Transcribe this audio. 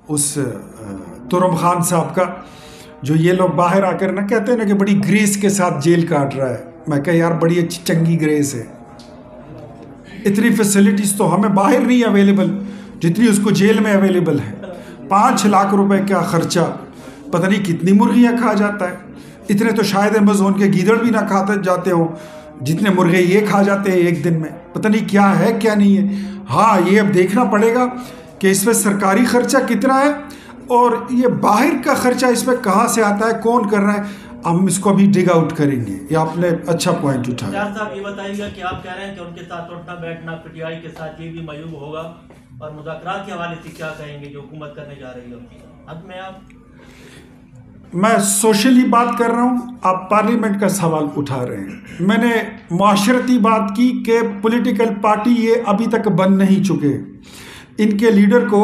उस तुरम खान साहब का, जो ये लोग बाहर आकर ना कहते हैं ना कि बड़ी ग्रेस के साथ जेल काट रहा है। मैं कह यार बड़ी अच्छी चंगी ग्रेस है, इतनी फैसिलिटीज़ तो हमें बाहर नहीं अवेलेबल जितनी उसको जेल में अवेलेबल है। 5 लाख रुपए का खर्चा, पता नहीं कितनी मुर्गियाँ खा जाता है। इतने तो शायद अमेज़ोन के गीदड़ भी ना खाते जाते हो जितने मुर्गे ये खा जाते हैं एक दिन में। पता नहीं क्या है क्या नहीं है। हाँ, ये अब देखना पड़ेगा कि इसमें सरकारी खर्चा कितना है और ये बाहर का खर्चा इसमें कहाँ से आता है, कौन कर रहा है, हम इसको अभी डिग आउट करेंगे। ये आपने अच्छा पॉइंट उठाया। साहब ये बताइएगा कि आप कह रहे हैं कि उनके साथ उठना बैठना पीटीआई के साथ ये भी मयूब होगा, और मुज़ाकरात के हवाले से क्या कहेंगे जो हुकूमत करने जा रही है? अब मैं सोशली बात कर रहा हूँ, आप पार्लियामेंट का सवाल उठा रहे हैं। मैंने माशरती बात की कि पॉलिटिकल पार्टी ये अभी तक बन नहीं चुके। इनके लीडर को